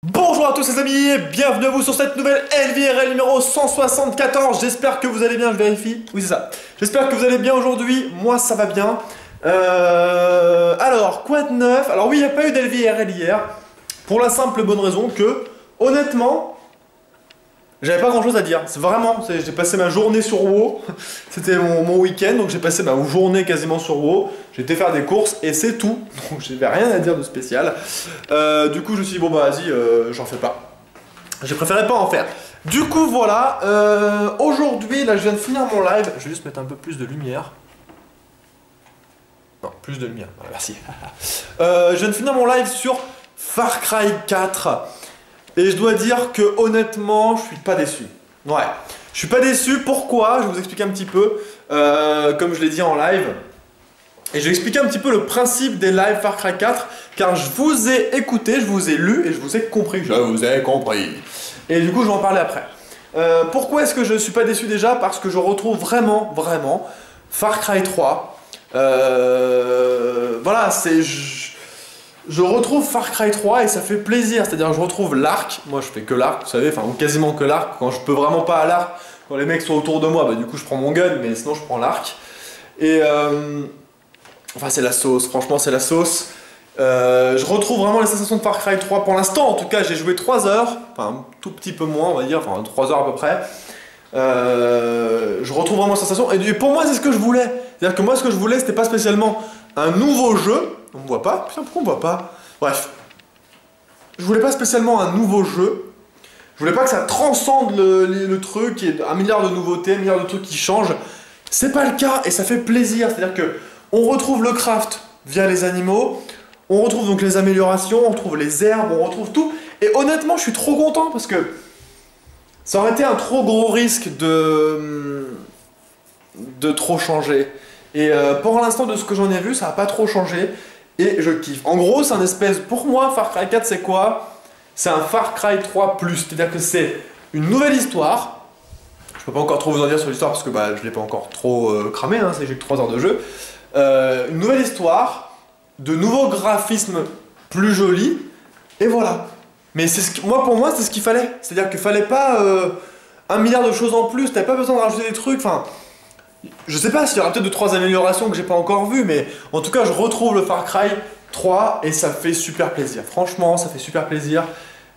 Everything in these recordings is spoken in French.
Bonjour à tous les amis et bienvenue à vous sur cette nouvelle LVRL numéro 174. J'espère que vous allez bien, je vérifie. Oui c'est ça. J'espère que vous allez bien aujourd'hui, moi ça va bien. Alors, quoi de neuf? Alors oui, il n'y a pas eu d'LVRL hier. Pour la simple et bonne raison que, honnêtement, j'avais pas grand chose à dire. C'est vraiment, j'ai passé ma journée sur WoW. C'était mon week-end, donc j'ai passé ma journée quasiment sur WoW. J'ai été faire des courses et c'est tout. Donc j'avais rien à dire de spécial. Du coup, je me suis dit, bon bah vas-y, j'en fais pas. J'ai préféré pas en faire. Du coup, voilà. Aujourd'hui, là, je viens de finir mon live. Je vais juste mettre un peu plus de lumière. Non, plus de lumière. Voilà, merci. Je viens de finir mon live sur Far Cry 4. Et je dois dire que honnêtement, je suis pas déçu. Ouais, je suis pas déçu. Pourquoi? Je vais vous expliquer un petit peu, comme je l'ai dit en live. Et je vais expliquer un petit peu le principe des lives Far Cry 4, car je vous ai écouté, je vous ai lu et je vous ai compris. Je vous ai compris. Et du coup, je vais en parler après. Pourquoi est-ce que je suis pas déçu déjà? Parce que je retrouve vraiment Far Cry 3. Voilà, c'est... Je retrouve Far Cry 3 et ça fait plaisir, c'est-à-dire je retrouve l'arc, moi je fais que l'arc, vous savez, enfin ou quasiment que l'arc, quand je peux vraiment pas à l'arc, quand les mecs sont autour de moi, bah du coup je prends mon gun, mais sinon je prends l'arc. Et enfin c'est la sauce, franchement c'est la sauce. Je retrouve vraiment les sensations de Far Cry 3 pour l'instant, en tout cas j'ai joué 3 heures, enfin un tout petit peu moins on va dire, enfin 3 heures à peu près. Je retrouve vraiment les sensations, et pour moi c'est ce que je voulais, c'est-à-dire que moi ce que je voulais c'était pas spécialement un nouveau jeu. On me voit pas? Putain, pourquoi on me voit pas? Bref. Je voulais pas spécialement un nouveau jeu. Je voulais pas que ça transcende le truc, il y ait un milliard de nouveautés, un milliard de trucs qui changent. C'est pas le cas et ça fait plaisir. C'est-à-dire que on retrouve le craft via les animaux, on retrouve donc les améliorations, on retrouve les herbes, on retrouve tout. Et honnêtement, je suis trop content parce que ça aurait été un trop gros risque de trop changer. Et pour l'instant, de ce que j'en ai vu, ça n'a pas trop changé. Et je kiffe. En gros, c'est un espèce... Pour moi, Far Cry 4, c'est quoi? C'est un Far Cry 3+. C'est-à-dire que c'est une nouvelle histoire. Je peux pas encore trop vous en dire sur l'histoire parce que bah, je l'ai pas encore trop cramé, hein, j'ai que 3 heures de jeu. Une nouvelle histoire, de nouveaux graphismes plus jolis, et voilà. Mais pour moi, c'est ce qu'il fallait. C'est-à-dire qu'il fallait pas un milliard de choses en plus, t'avais pas besoin de rajouter des trucs, enfin... Je sais pas s'il y aura peut-être 2-3 améliorations que j'ai pas encore vues, mais en tout cas je retrouve le Far Cry 3 et ça fait super plaisir. Franchement, ça fait super plaisir.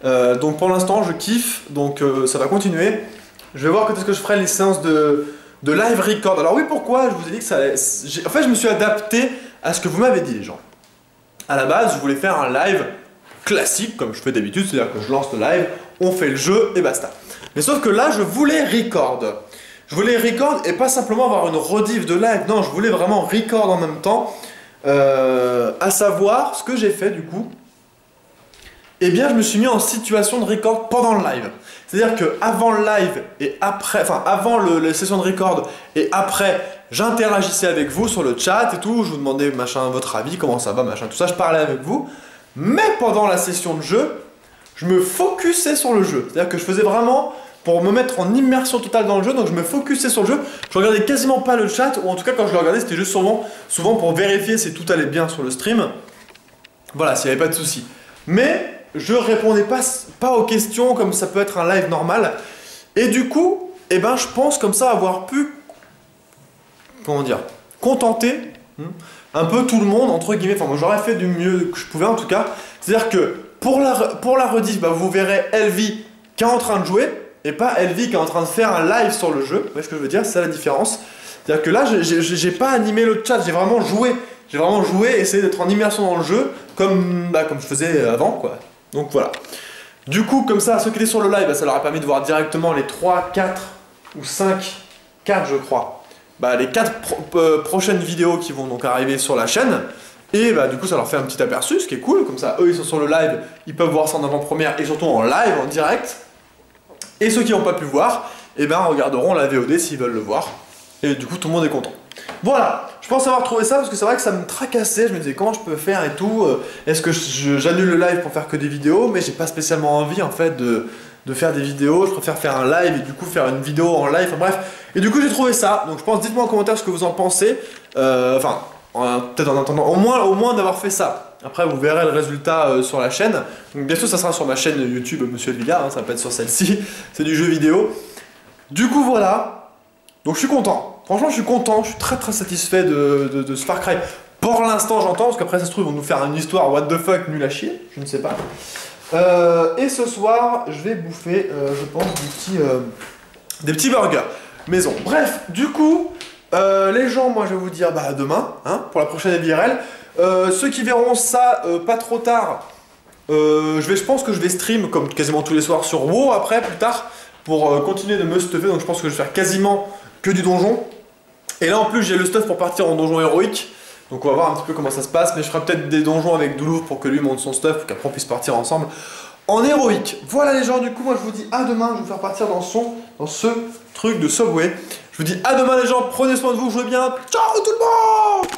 Donc pour l'instant je kiffe, donc ça va continuer. Je vais voir quand est-ce que je ferai les séances de live record. Alors oui, pourquoi? Je vous ai dit que ça allait... En fait je me suis adapté à ce que vous m'avez dit les gens. À la base je voulais faire un live classique comme je fais d'habitude, c'est-à-dire que je lance le live, on fait le jeu et basta. Mais sauf que là je voulais record. Je voulais record et pas simplement avoir une rediff de live, non, je voulais vraiment record en même temps, à savoir ce que j'ai fait du coup. Eh bien, je me suis mis en situation de record pendant le live. C'est-à-dire que avant le live et après, enfin avant les sessions de record et après, j'interagissais avec vous sur le chat et tout, je vous demandais machin votre avis, comment ça va, machin, tout ça, je parlais avec vous. Mais pendant la session de jeu, je me focusais sur le jeu. C'est-à-dire que je faisais vraiment... pour me mettre en immersion totale dans le jeu, donc je me focusais sur le jeu, je regardais quasiment pas le chat, ou en tout cas quand je le regardais c'était juste souvent pour vérifier si tout allait bien sur le stream, voilà, s'il n'y avait pas de soucis. Mais je répondais pas aux questions comme ça peut être un live normal, et du coup, eh ben, je pense comme ça avoir pu, comment dire, contenter un peu tout le monde, entre guillemets, enfin moi j'aurais fait du mieux que je pouvais en tout cas, c'est-à-dire que pour la rediff, bah, vous verrez Elvie qui est en train de jouer, et pas Elvie qui est en train de faire un live sur le jeu. Vous voyez ce que je veux dire? C'est ça la différence. C'est-à-dire que là, j'ai pas animé le chat, j'ai vraiment joué. J'ai vraiment joué, essayé d'être en immersion dans le jeu, comme je faisais avant, quoi. Donc voilà. Du coup, comme ça, ceux qui étaient sur le live, bah, ça leur a permis de voir directement les 3, 4 ou 5, 4 je crois, bah, les 4 prochaines vidéos qui vont donc arriver sur la chaîne. Et bah, du coup, ça leur fait un petit aperçu, ce qui est cool. Comme ça, eux, ils sont sur le live, ils peuvent voir ça en avant-première et surtout en live, en direct. Et ceux qui n'ont pas pu voir, eh ben, regarderont la VOD s'ils veulent le voir. Et du coup, tout le monde est content. Voilà, je pense avoir trouvé ça parce que c'est vrai que ça me tracassait. Je me disais comment je peux faire et tout. Est-ce que j'annule le live pour faire que des vidéos? Mais j'ai pas spécialement envie en fait de faire des vidéos. Je préfère faire un live et du coup faire une vidéo en live. Enfin bref. Et du coup, j'ai trouvé ça. Donc je pense, dites-moi en commentaire ce que vous en pensez. Peut-être en attendant, au moins d'avoir fait ça. Après, vous verrez le résultat sur la chaîne. Donc, bien sûr, ça sera sur ma chaîne YouTube Monsieur Elvilla, hein, ça va pas être sur celle-ci. C'est du jeu vidéo. Du coup, voilà. Donc, je suis content. Franchement, je suis content. Je suis très très satisfait de ce Far Cry. Pour l'instant, j'entends, parce qu'après, ça se trouve, ils vont nous faire une histoire what the fuck nulle à chier. Je ne sais pas. Et ce soir, je vais bouffer, je pense, des petits burgers maison. Bref, du coup, les gens, moi, je vais vous dire, bah, à demain, hein, pour la prochaine IRL. Ceux qui verront ça pas trop tard, je pense que je vais stream, comme quasiment tous les soirs, sur WoW après, plus tard, pour continuer de me stuffer. Donc, je pense que je vais faire quasiment que du donjon. Et là, en plus, j'ai le stuff pour partir en donjon héroïque. Donc on va voir un petit peu comment ça se passe, mais je ferai peut-être des donjons avec Doulouf pour que lui monte son stuff, pour qu'après on puisse partir ensemble en héroïque. Voilà les gens, du coup moi je vous dis à demain, je vais vous faire partir dans ce truc de Subway. Je vous dis à demain les gens, prenez soin de vous, jouez bien, ciao tout le monde!